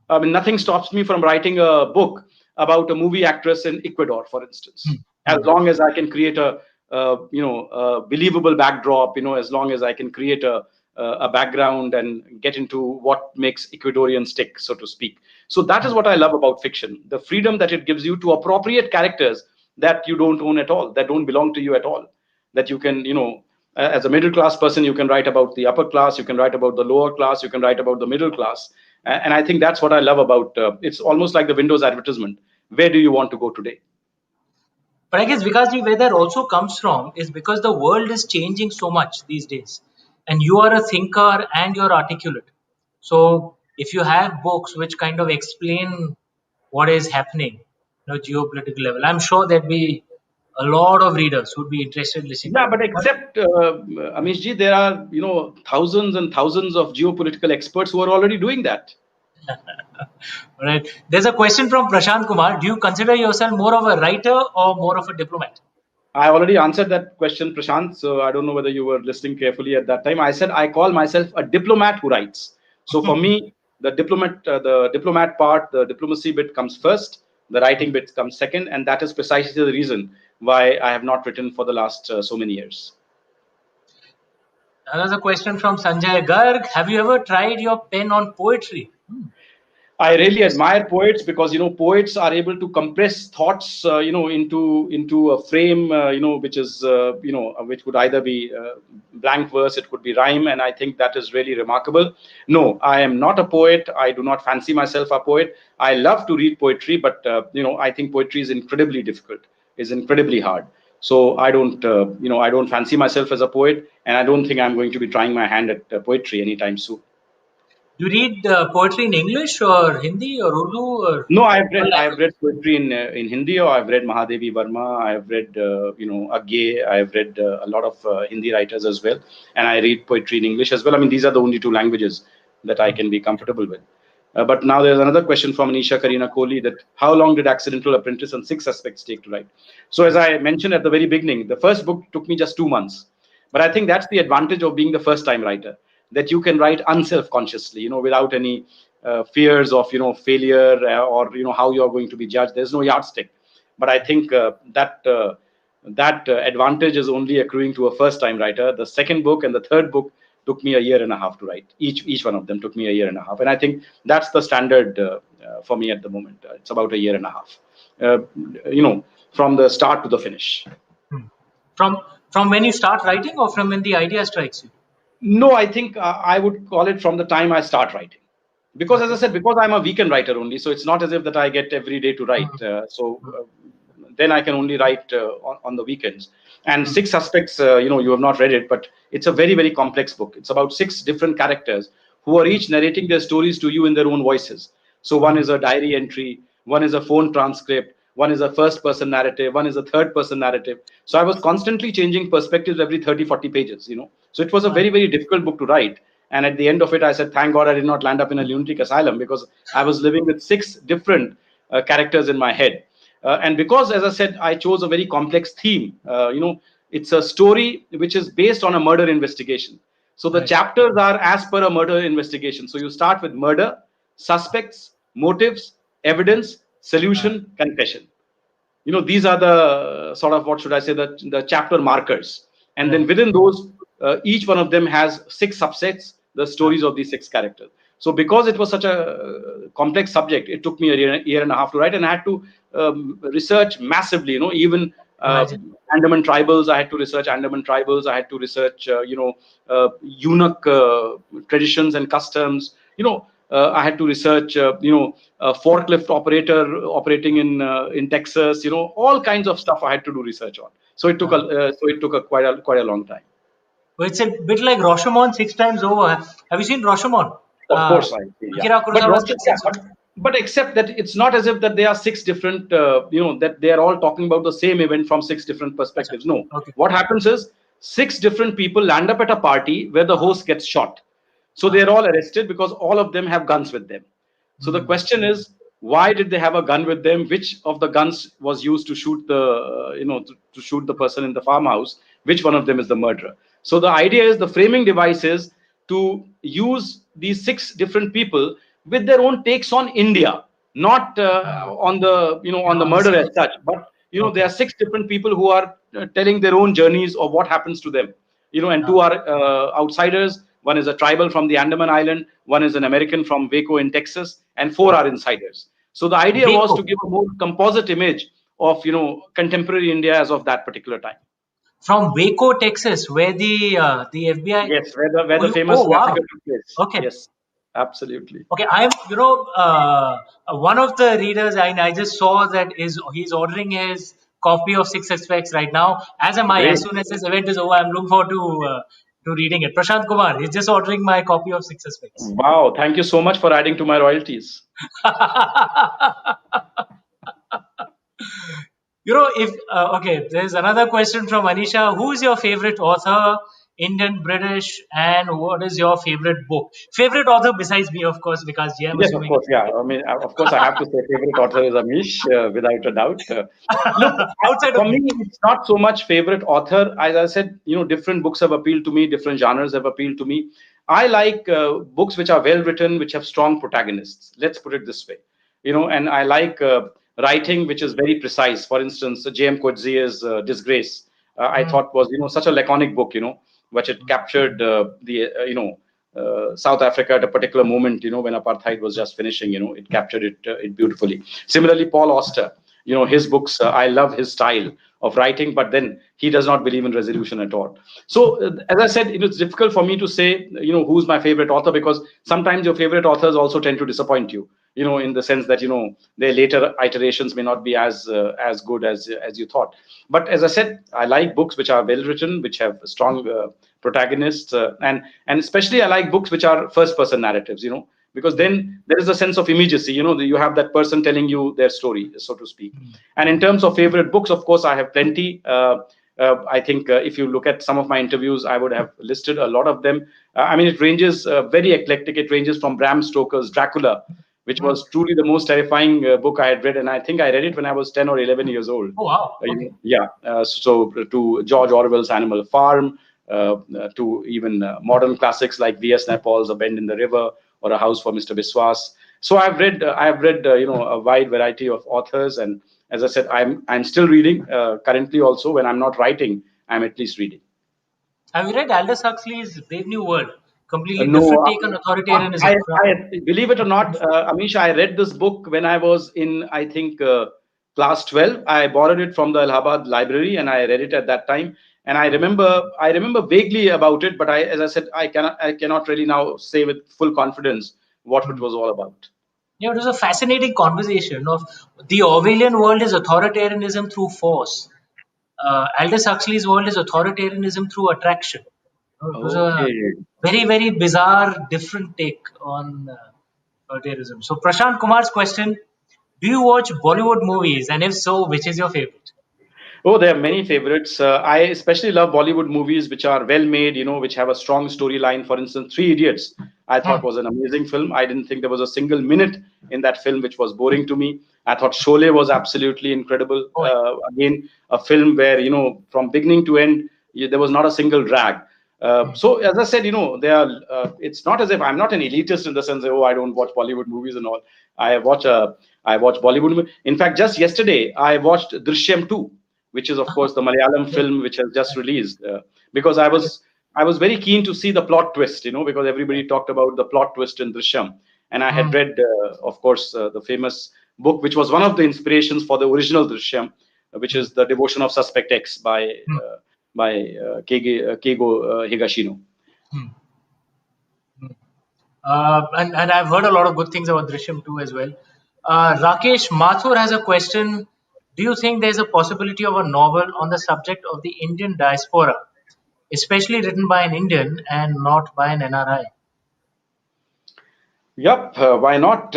I mean, nothing stops me from writing a book about a movie actress in Ecuador, for instance. As Hmm. long as I can create a believable backdrop, as long as I can create a background and get into what makes Ecuadorians tick, so to speak. So that is what I love about fiction: the freedom that it gives you to appropriate characters that you don't own at all, that don't belong to you at all. That you can, as a middle class person, you can write about the upper class, you can write about the lower class, you can write about the middle class. And I think that's what I love about it's almost like the Windows advertisement. Where do you want to go today? But I guess Vikas ji, where that also comes from is because the world is changing so much these days, and you are a thinker and you're articulate. So if you have books which kind of explain what is happening, geopolitical level, I'm sure there'd be a lot of readers who'd be interested in listening to Yeah, it. but except Amishji, there are thousands and thousands of geopolitical experts who are already doing that. Right. There's a question from Prashant Kumar. Do you consider yourself more of a writer or more of a diplomat? I already answered that question, Prashant. So I don't know whether you were listening carefully at that time. I said I call myself a diplomat who writes. So for me, the diplomat part, the diplomacy bit comes first. The writing bit comes second, and that is precisely the reason why I have not written for the last so many years. Another question from Sanjay Garg. Have you ever tried your pen on poetry? I really admire poets because poets are able to compress thoughts into a frame which is which could either be blank verse, it could be rhyme, and I think that is really remarkable. No, I am not a poet. I do not fancy myself a poet. I love to read poetry, but I think poetry is incredibly difficult, is incredibly hard. So I don't fancy myself as a poet, and I don't think I'm going to be trying my hand at poetry anytime soon. You read poetry in English or Hindi or Urdu or No, what I've language? read poetry in Hindi, or I've read Mahadevi Verma. I've read Agge. I've read a lot of Hindi writers as well, and I read poetry in English as well. I mean, these are the only two languages that I can be comfortable with. But now there's another question from Anisha Karina Kohli, that how long did Accidental Apprentice and Six Aspects take to write? So as I mentioned at the very beginning, the first book took me just 2 months. But I think that's the advantage of being the first time writer, that you can write unself-consciously, without any fears of failure, or how you are going to be judged. There's no yardstick. But I think that advantage is only accruing to a first-time writer. The second book and the third book took me a year and a half to write. Each one of them took me a year and a half, and I think that's the standard for me at the moment. It's about a year and a half, uh, from the start to the finish. Hmm. From from when you start writing or from when the idea strikes you? No, I think I would call it from the time I start writing, because as I Okay. said, because I'm a weekend writer only, so it's not as if that I get every day to Hmm. write. Then I can only write on the weekends. And Hmm. Six Aspects, you have not read it, but it's a very, very complex book. It's about six different characters who are Hmm. each narrating their stories to you in their own voices. So one Hmm. is a diary entry, one is a phone transcript, one is a first person narrative, one is a third person narrative. So I was constantly changing perspectives every 30, 40 pages. So it was a Hmm. very, very difficult book to write. And at the end of it, I said, thank God I did not land up in a lunatic asylum, because I was living with six different characters in my head. And because, as I said, I chose a very complex theme. It's a story which is based on a murder investigation. So the Right. chapters are as per a murder investigation. So you start with murder, suspects, motives, evidence, Ah. solution, confession. These are the sort of, what should I say, the chapter markers. And then Right. within those, each one of them has six subsets, the Ah. stories of these six characters. So because it was such a complex subject, it took me a year and a half to write, and I had to research massively. Even Imagine. Andaman tribals, I had to research Andaman tribals. I had to research eunuch traditions and customs. I had to research a forklift operator operating in Texas. All kinds of stuff I had to do research on. So it took Ah. a quite a long time. Well, it's a bit like Rashomon six times over. Have you seen Rashomon? Of Uh, course, I see. Yeah, Akira but Kurosawa's Roshan, Six yeah, Sense. but except that it's not as if that they are six different. That they are all talking about the same event from six different Acha. perspectives. No, Okay. what happens is six different people land up at a party where the Ah. host gets shot. So Ah. they're all arrested because all of them have guns with them. So the Hmm. question is, why did they have a gun with them? Which of the guns was used to shoot to shoot the person in the farmhouse? Which one of them is the murderer? So the idea is, the framing device is to use these six different people with their own takes on India, not Ah. on the on the On the murder scene as itself. such, but there Okay. are six different people who are telling their own journeys of what happens to them. And Ah. two are outsiders. One is a tribal from the Andaman Island, one is an American from Waco in Texas, and four are insiders. So the idea was to Waco. give a more composite image of contemporary India as of that particular time. From Waco, Texas, where the FBI. Yes, where the famous Oh wow. massacre took place. Okay. Yes, absolutely. Okay, I'm, one of the readers. I just saw that is he's ordering his copy of Six Aspects right now. As am I. As Great. soon as this event is over, I'm looking forward to reading it. Prashant Kumar, he's just ordering my copy of Six Aspects. Wow. Thank you so much for adding to my royalties. If okay, there's another question from Anisha. Who is your favorite author, Indian, British, and what is your favorite book? Favorite author besides me, of course, because I'm Yes, of assuming course. Yeah. I mean, of course, I have to say favorite author is Amish, without a doubt. Look, outside for of me, me. it's not so much favorite author. As I said, different books have appealed to me, different genres have appealed to me. I like books which are well written, which have strong protagonists. Let's put it this way. And I like writing which is very precise. For instance, J.M. Coetzee's Disgrace, I Hmm. thought was, such a laconic book. which it captured South Africa at a particular moment, when apartheid was just finishing. It captured it beautifully. Similarly, Paul Auster, his books, I love his style of writing, but then he does not believe in resolution at all. So, as I said, it's difficult for me to say, who's my favorite author, because sometimes your favorite authors also tend to disappoint you, in the sense that, their later iterations may not be as good as you thought. But as I said, I like books which are well written, which have strong protagonists, and especially I like books which are first person narratives, because then there is a sense of immediacy. You have that person telling you their story, so to speak. And in terms of favorite books, of course, I have plenty. I think if you look at some of my interviews, I would have listed a lot of them. It ranges very eclectic. It ranges from Bram Stoker's Dracula, which was truly the most terrifying book I had read, and I think I read it when I was 10 or 11 years old. Oh wow! Okay. So to George Orwell's Animal Farm, to even modern classics like V.S. Naipaul's A Bend in the River or A House for Mr. Biswas. So I've read a wide variety of authors, and as I said, I'm still reading currently. Also, when I'm not writing, I'm at least reading. Have you read Aldous Huxley's Brave New World? Completely No, different take on authoritarianism. I believe it or not, Amisha, I read this book when I was in, I think, class 12. I borrowed it from the Allahabad library, and I read it at that time. And I remember vaguely about it, but as I said, I cannot really now say with full confidence what it was all about. It was a fascinating conversation of the Orwellian world is authoritarianism through force. Aldous Huxley's world is authoritarianism through attraction. It was a very, very bizarre, different take on authoritarianism. So Prashant Kumar's question: do you watch Bollywood movies, and if so, which is your favorite? Oh, there are many favorites. I especially love Bollywood movies which are well made, which have a strong storyline. For instance, Three Idiots, I thought was an amazing film. I didn't think there was a single minute in that film which was boring to me. I thought Sholay was absolutely incredible. Again, a film where, from beginning to end, there was not a single drag. So as I said, it's not as if I'm not an elitist in the sense that, I don't watch Bollywood movies and all. I watch Bollywood movies. In fact, just yesterday, I watched Drishyam 2. Which is, of course, the Malayalam film which has just released. Because I was very keen to see the plot twist, because everybody talked about the plot twist in Drishyam. And I had read, of course, the famous book, which was one of the inspirations for the original Drishyam, which is The Devotion of Suspect X by Keigo Higashino. And I've heard a lot of good things about Drishyam 2 as well. Rakesh Mathur has a question. Do you think there's a possibility of a novel on the subject of the Indian diaspora, especially written by an Indian and not by an NRI? Yep, why not?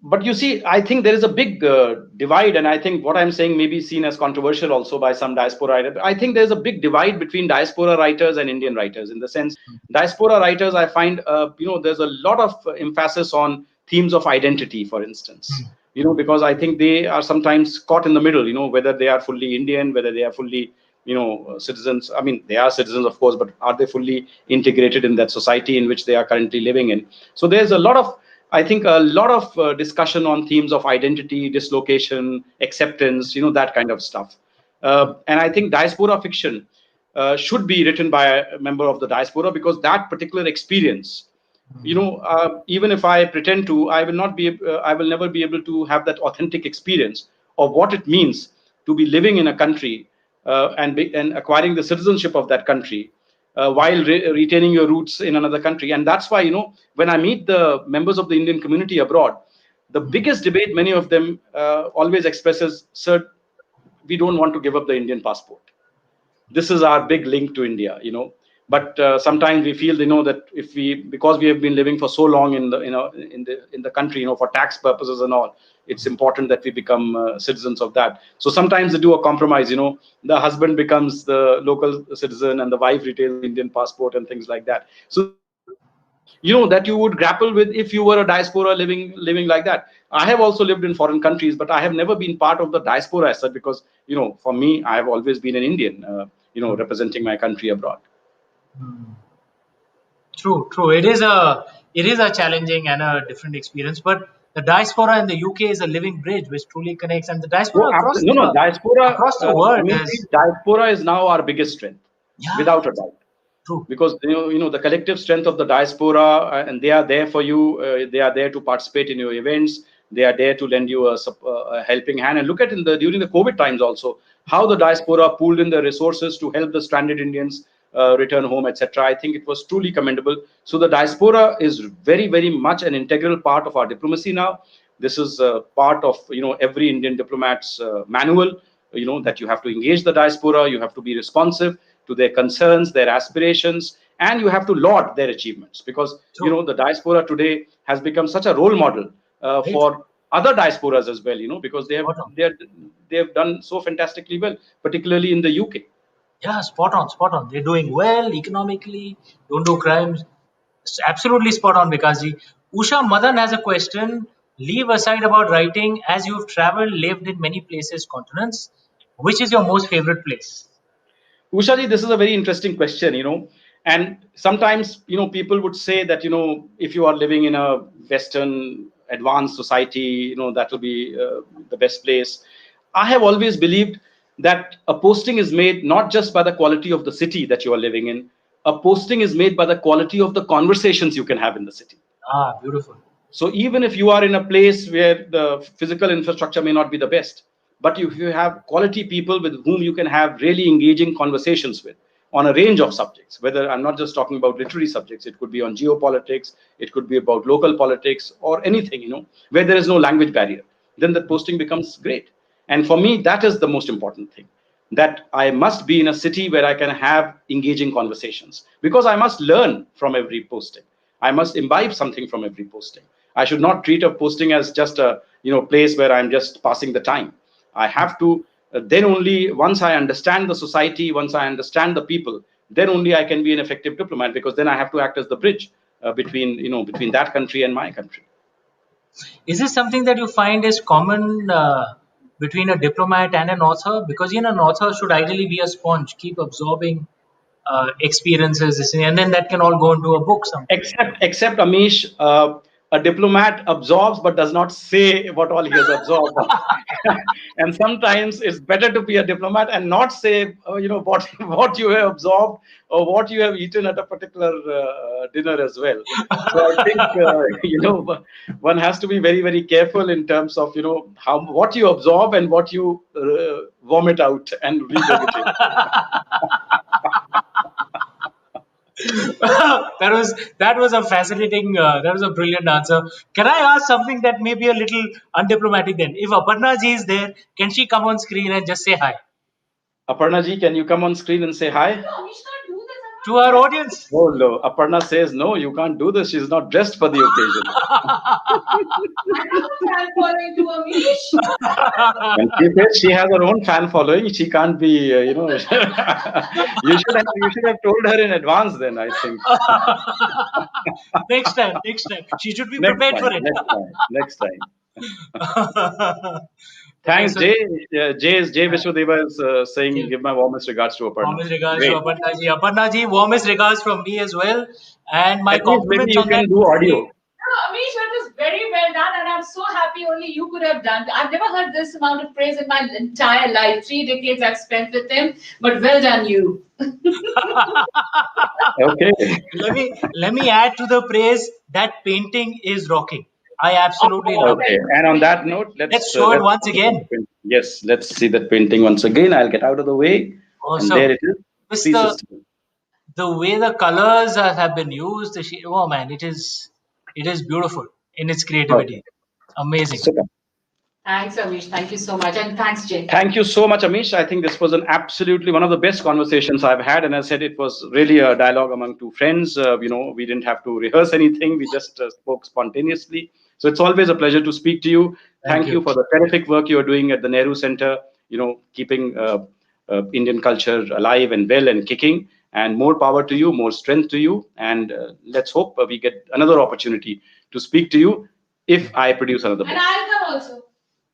But you see, I think there is a big divide, and I think what I'm saying may be seen as controversial also by some diaspora writers. I think there's a big divide between diaspora writers and Indian writers, in the sense, diaspora writers, I find, there's a lot of emphasis on themes of identity, for instance. Because I think they are sometimes caught in the middle, whether they are fully Indian, whether they are fully, citizens. They are citizens, of course, but are they fully integrated in that society in which they are currently living in? So there's a lot of discussion on themes of identity, dislocation, acceptance, that kind of stuff. And I think diaspora fiction should be written by a member of the diaspora, because that particular experience, even if I pretend to, I will never be able to have that authentic experience of what it means to be living in a country and acquiring the citizenship of that country while retaining your roots in another country. And that's why, when I meet the members of the Indian community abroad, the biggest debate, many of them always expresses, sir, we don't want to give up the Indian passport. This is our big link to India, But sometimes we feel, that because we have been living for so long in the country, for tax purposes and all, it's important that we become citizens of that. So sometimes they do a compromise. The husband becomes the local citizen and the wife retains the Indian passport and things like that. So that you would grapple with if you were a diaspora living like that. I have also lived in foreign countries, but I have never been part of the diaspora as such, because for me, I have always been an Indian, representing my country abroad. True. It is a challenging and a different experience, but the diaspora in the UK is a living bridge which truly connects, and the diaspora across the world. Diaspora is now our biggest strength, without a doubt. True. because the collective strength of the diaspora, and they are there for you. They are there to participate in your events. They are there to lend you a helping hand. And look at during the COVID times also, how the diaspora pooled in their resources to help the stranded Indians return home, etc. I think it was truly commendable. So the diaspora is very, very much an integral part of our diplomacy now. This is part of every Indian diplomat's manual. That you have to engage the diaspora, you have to be responsive to their concerns, their aspirations, and you have to laud their achievements, because the diaspora today has become such a role model for other diasporas as well. Because they have done so fantastically well, particularly in the UK. Yeah, spot on, spot on. They're doing well economically, don't do crimes. It's absolutely spot on, Vikasji. Usha Madan has a question. Leave aside about writing, as you've traveled, lived in many places, continents. Which is your most favorite place? Ushaji, this is a very interesting question. And sometimes, people would say that, if you are living in a Western advanced society, that will be the best place. I have always believed that a posting is made not just by the quality of the city that you are living in, a posting is made by the quality of the conversations you can have in the city. Ah, beautiful. So even if you are in a place where the physical infrastructure may not be the best, but if you have quality people with whom you can have really engaging conversations with on a range of subjects, whether I'm not just talking about literary subjects, it could be on geopolitics, it could be about local politics or anything, where there is no language barrier, then the posting becomes great. And for me, that is the most important thing, that I must be in a city where I can have engaging conversations, because I must learn from every posting. I must imbibe something from every posting. I should not treat a posting as just a place where I'm just passing the time. I have to then only once I understand the society, once I understand the people, then only I can be an effective diplomat, because then I have to act as the bridge between that country and my country. Is this something that you find is common between a diplomat and an author? Because an author should ideally be a sponge, keep absorbing experiences, and then that can all go into a book sometime. Except Amish, a diplomat absorbs but does not say what all he has absorbed. And sometimes it's better to be a diplomat and not say what you have absorbed or what you have eaten at a particular dinner as well. So I think one has to be very, very careful in terms of what you absorb and what you vomit out and regurgitate. that was a fascinating, that was a brilliant answer. Can I ask something that may be a little undiplomatic then? If Aparna ji is there, can she come on screen and just say hi? Aparna ji, can you come on screen and say hi? To our audience. Oh no, Aparna says no, you can't do this. She's not dressed for the occasion. Fan following to Amish. And she says she has her own fan following. She can't be, you should have told her in advance. Then I think. Next time. She should be prepared for it. Next time. Thanks, Jay. Jay Vishwadeva is saying, give my warmest regards to Aparna. Warmest regards to Aparna ji. Aparna ji, warmest regards from me as well. And my compliments maybe you can do audio. Amish, that was very well done, and I'm so happy only you could have done. I've never heard this amount of praise in my entire life. 3 decades I've spent with him, but well done, you. Okay. Let me add to the praise that painting is rocking. I absolutely love it. And on that note, let's show it once again. Yes, let's see that painting once again. I'll get out of the way. Awesome. And there it is. The way the colors have been used, oh man, it is beautiful in its creativity. Amazing. Super. Thanks, Amish. Thank you so much. And thanks, Jay. Thank you so much, Amish. I think this was absolutely one of the best conversations I've had. And as I said, it was really a dialogue among two friends. We didn't have to rehearse anything. We just spoke spontaneously. So it's always a pleasure to speak to you. Thank you for the terrific work you're doing at the Nehru Centre, keeping Indian culture alive and well and kicking. And more power to you, more strength to you. And let's hope we get another opportunity to speak to you if I produce another book. And I'll come also.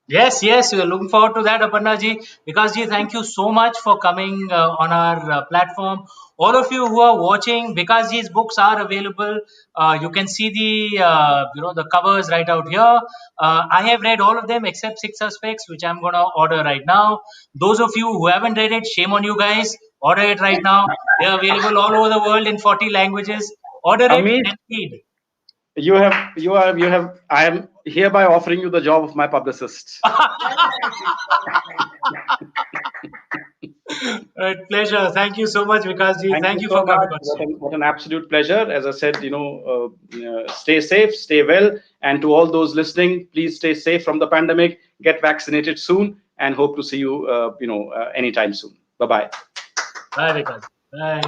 Yes, we are looking forward to that, Aparna ji. Vikas ji, thank you so much for coming on our platform. All of you who are watching, Vikas ji's books are available. You can see the covers right out here. I have read all of them except Six Suspects, which I'm gonna order right now. Those of you who haven't read it, shame on you guys. Order it right now. They are available all over the world in 40 languages. Order it Amit, and feed. I am hereby offering you the job of my publicist. Right, pleasure. Thank you so much, Vikas ji. Thank you so for coming much. on. What an absolute pleasure. As I said, stay safe, stay well. And to all those listening, please stay safe from the pandemic. Get vaccinated soon, and hope to see you, anytime soon. Bye-bye. Bye, Vikas. Bye.